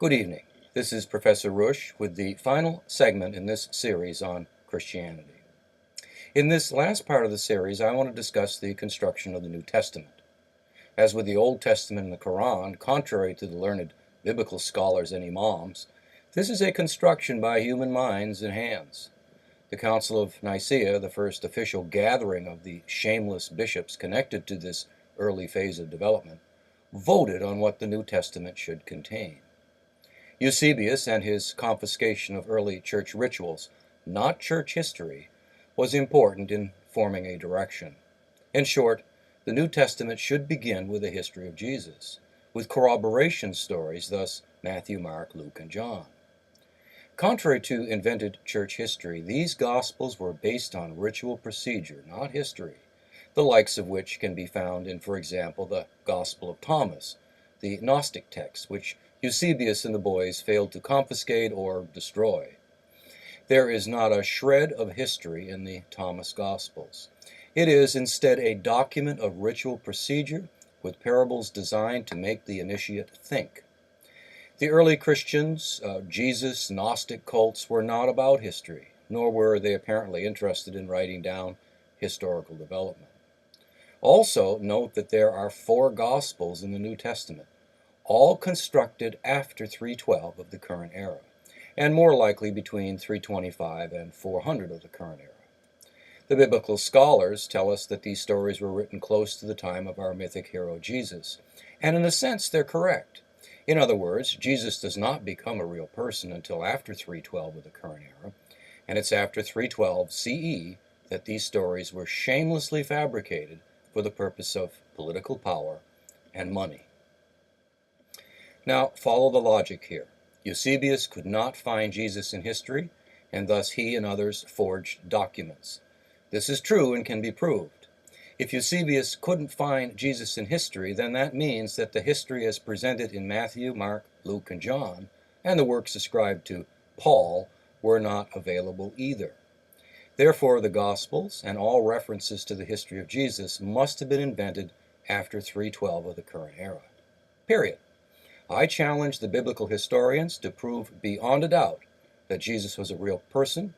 Good evening. This is Professor Rush with the final segment in this series on Christianity. In this last part of the series, I want to discuss the construction of the New Testament. As with the Old Testament and the Quran, contrary to the learned biblical scholars and imams, this is a construction by human minds and hands. The Council of Nicaea, the first official gathering of the shameless bishops connected to this early phase of development, voted on what the New Testament should contain. Eusebius and his confiscation of early church rituals, not church history, was important in forming a direction. In short, the New Testament should begin with a history of Jesus, with corroboration stories, thus Matthew, Mark, Luke, and John. Contrary to invented church history, these Gospels were based on ritual procedure, not history, the likes of which can be found in, for example, the Gospel of Thomas, the Gnostic text, which Eusebius and the boys failed to confiscate or destroy. There is not a shred of history in the Thomas Gospels. It is instead a document of ritual procedure with parables designed to make the initiate think. The early Christians, Jesus, Gnostic cults were not about history, nor were they apparently interested in writing down historical development. Also, note that there are 4 Gospels in the New Testament, all constructed after 312 of the current era, and more likely between 325 and 400 of the current era. The biblical scholars tell us that these stories were written close to the time of our mythic hero Jesus, and in a sense they're correct. In other words, Jesus does not become a real person until after 312 of the current era, and it's after 312 CE that these stories were shamelessly fabricated for the purpose of political power and money. Now, follow the logic here. Eusebius could not find Jesus in history, and thus he and others forged documents. This is true and can be proved. If Eusebius couldn't find Jesus in history, then that means that the history as presented in Matthew, Mark, Luke, and John, and the works ascribed to Paul, were not available either. Therefore, the Gospels and all references to the history of Jesus must have been invented after 312 of the current era. Period. I challenge the biblical historians to prove beyond a doubt that Jesus was a real person,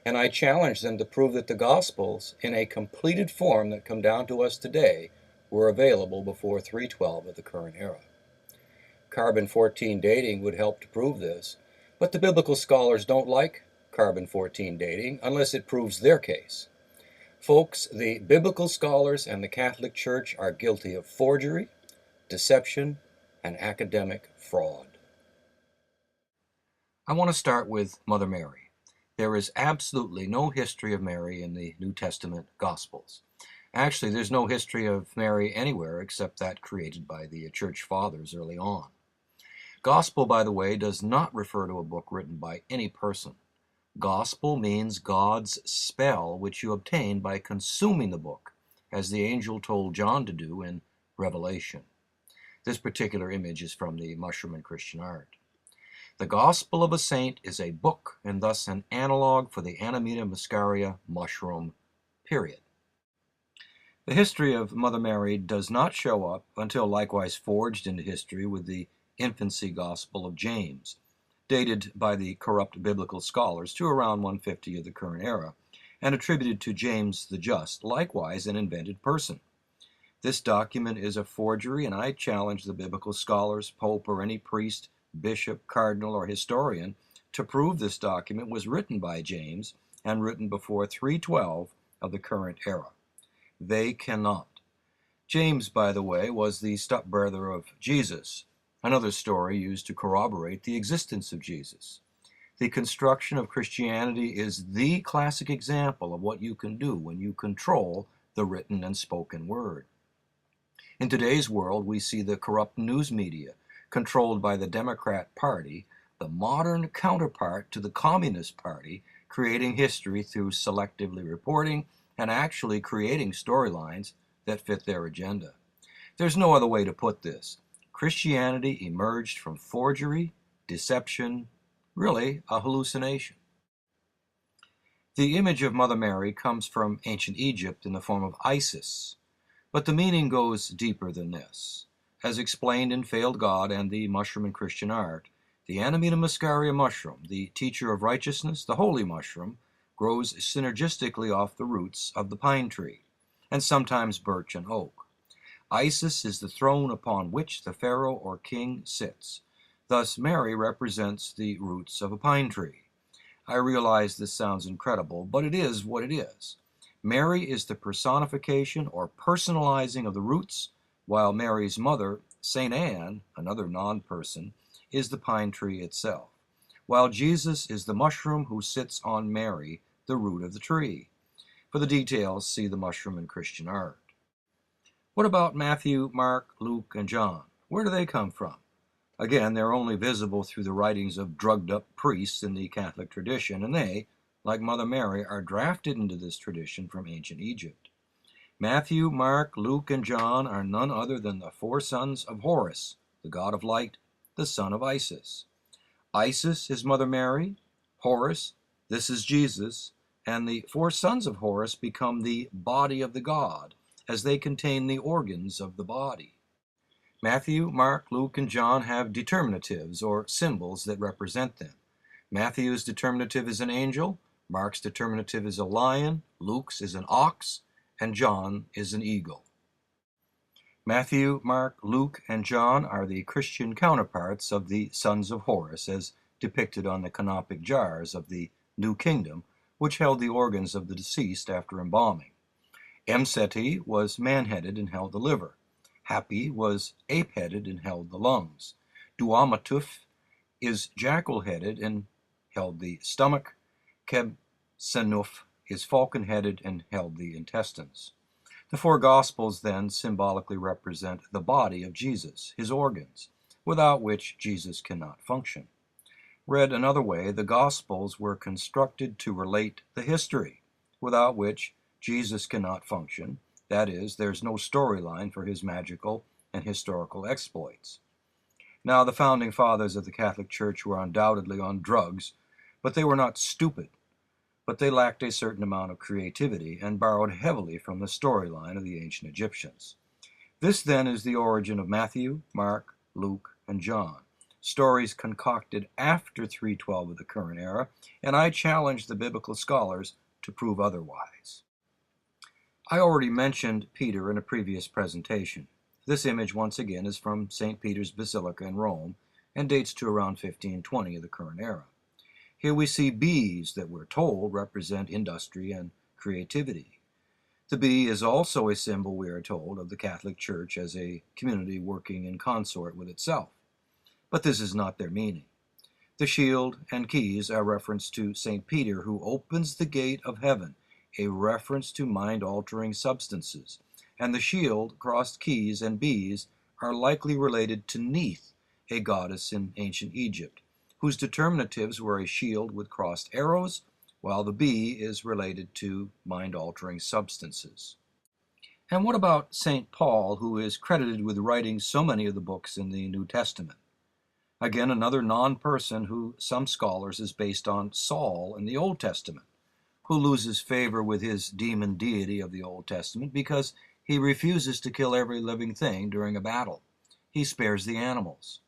and I challenge them to prove that the Gospels, in a completed form that come down to us today, were available before 312 of the current era. Carbon-14 dating would help to prove this, but the biblical scholars don't like carbon-14 dating unless it proves their case. Folks, the biblical scholars and the Catholic Church are guilty of forgery, deception, and academic fraud. I want to start with Mother Mary. There is absolutely no history of Mary in the New Testament Gospels. Actually, there's no history of Mary anywhere except that created by the Church Fathers early on. Gospel, by the way, does not refer to a book written by any person. Gospel means God's spell, which you obtain by consuming the book, as the angel told John to do in Revelation. This particular image is from the Mushroom and Christian Art. The Gospel of a Saint is a book, and thus an analog for the Amanita muscaria mushroom, period. The history of Mother Mary does not show up until likewise forged into history with the infancy Gospel of James, dated by the corrupt biblical scholars to around 150 of the current era, and attributed to James the Just, likewise an invented person. This document is a forgery, and I challenge the biblical scholars, pope, or any priest, bishop, cardinal, or historian to prove this document was written by James and written before 312 of the current era. They cannot. James, by the way, was the stepbrother of Jesus, another story used to corroborate the existence of Jesus. The construction of Christianity is the classic example of what you can do when you control the written and spoken word. In today's world, we see the corrupt news media, controlled by the Democrat Party, the modern counterpart to the Communist Party, creating history through selectively reporting and actually creating storylines that fit their agenda. There's no other way to put this. Christianity emerged from forgery, deception, really a hallucination. The image of Mother Mary comes from ancient Egypt in the form of Isis, but the meaning goes deeper than this. As explained in Failed God and the Mushroom and Christian Art, The Amanita muscaria mushroom, the teacher of righteousness, the holy mushroom, grows synergistically off the roots of the pine tree, and sometimes birch and oak. Isis is the throne upon which the pharaoh or king sits. Thus Mary represents the roots of a pine tree. I realize this sounds incredible, but it is what it is. Mary is the personification or personalizing of the roots, while Mary's mother, St. Anne, another non-person, is the pine tree itself, while Jesus is the mushroom who sits on Mary, the root of the tree. For the details, see the mushroom in Christian art. What about Matthew, Mark, Luke, and John? Where do they come from? Again, they're only visible through the writings of drugged-up priests in the Catholic tradition, and they, like Mother Mary, are drafted into this tradition from ancient Egypt. Matthew, Mark, Luke, and John are none other than the four sons of Horus, the god of light, the son of Isis. Isis is Mother Mary, Horus, this is Jesus, and the four sons of Horus become the body of the god, as they contain the organs of the body. Matthew, Mark, Luke, and John have determinatives, or symbols that represent them. Matthew's determinative is an angel, Mark's determinative is a lion, Luke's is an ox, and John is an eagle. Matthew, Mark, Luke, and John are the Christian counterparts of the sons of Horus, as depicted on the canopic jars of the New Kingdom, which held the organs of the deceased after embalming. Mseti was man-headed and held the liver. Hapi was ape-headed and held the lungs. Duamatuf is jackal-headed and held the stomach. Kebsenuf is falcon-headed and held the intestines. The four Gospels then symbolically represent the body of Jesus, his organs, without which Jesus cannot function. Read another way, the Gospels were constructed to relate the history, without which Jesus cannot function. That is, there's no storyline for his magical and historical exploits. Now, the founding fathers of the Catholic Church were undoubtedly on drugs, but they were not stupid. But they lacked a certain amount of creativity and borrowed heavily from the storyline of the ancient Egyptians. This, then, is the origin of Matthew, Mark, Luke, and John, stories concocted after 312 of the current era, and I challenge the biblical scholars to prove otherwise. I already mentioned Peter in a previous presentation. This image, once again, is from St. Peter's Basilica in Rome and dates to around 1520 of the current era. Here we see bees that we're told represent industry and creativity. The bee is also a symbol, we are told, of the Catholic Church as a community working in consort with itself. But this is not their meaning. The shield and keys are reference to St. Peter, who opens the gate of heaven, a reference to mind-altering substances, and the shield, crossed keys, and bees are likely related to Neith, a goddess in ancient Egypt, whose determinatives were a shield with crossed arrows, while the bee is related to mind-altering substances. And what about St. Paul, who is credited with writing so many of the books in the New Testament? Again, another non-person who some scholars is based on Saul in the Old Testament, who loses favor with his demon deity of the Old Testament because he refuses to kill every living thing during a battle. He spares the animals.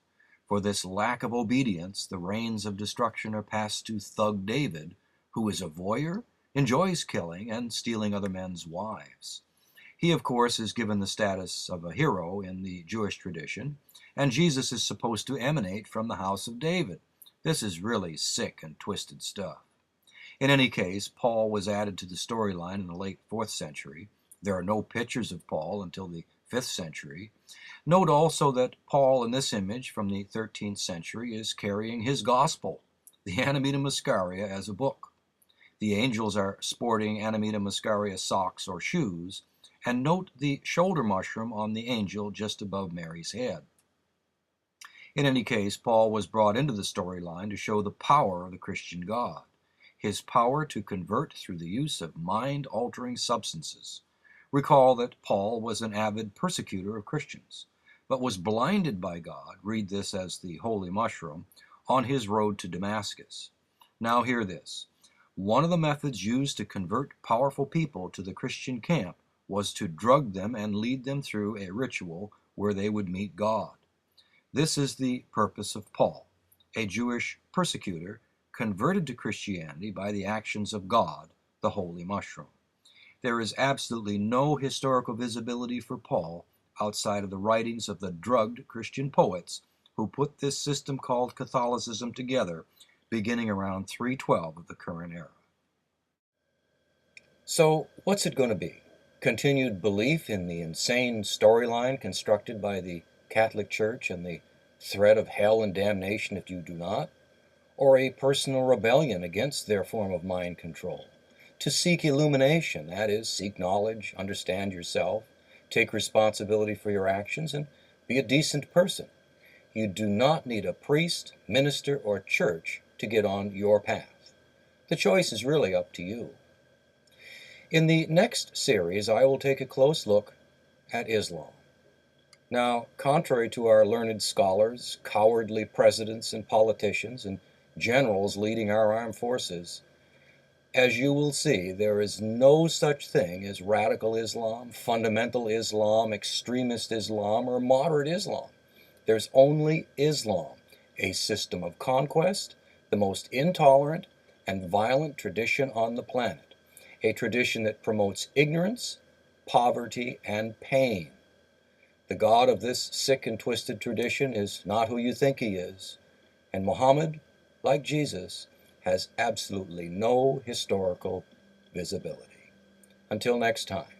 For this lack of obedience, the reins of destruction are passed to Thug David, who is a voyeur, enjoys killing, and stealing other men's wives. He, of course, is given the status of a hero in the Jewish tradition, and Jesus is supposed to emanate from the house of David. This is really sick and twisted stuff. In any case, Paul was added to the storyline in the late 4th century. There are no pictures of Paul until the 5th century. Note also that Paul in this image from the 13th century is carrying his gospel, the Amanita muscaria, as a book. The angels are sporting Amanita muscaria socks or shoes, and note the shoulder mushroom on the angel just above Mary's head. In any case, Paul was brought into the storyline to show the power of the Christian God, his power to convert through the use of mind-altering substances. Recall that Paul was an avid persecutor of Christians, but was blinded by God, read this as the holy mushroom, on his road to Damascus. Now hear this. One of the methods used to convert powerful people to the Christian camp was to drug them and lead them through a ritual where they would meet God. This is the purpose of Paul, a Jewish persecutor converted to Christianity by the actions of God, the holy mushroom. There is absolutely no historical visibility for Paul outside of the writings of the drugged Christian poets who put this system called Catholicism together beginning around 312 of the current era. So, what's it going to be? Continued belief in the insane storyline constructed by the Catholic Church and the threat of hell and damnation if you do not? Or a personal rebellion against their form of mind control? To seek illumination, that is, seek knowledge, understand yourself, take responsibility for your actions, and be a decent person. You do not need a priest, minister, or church to get on your path. The choice is really up to you. In the next series, I will take a close look at Islam. Now, contrary to our learned scholars, cowardly presidents and politicians, and generals leading our armed forces, as you will see, there is no such thing as radical Islam, fundamental Islam, extremist Islam, or moderate Islam. There's only Islam, a system of conquest, the most intolerant and violent tradition on the planet, a tradition that promotes ignorance, poverty, and pain. The God of this sick and twisted tradition is not who you think he is, and Muhammad, like Jesus, has absolutely no historical visibility. Until next time.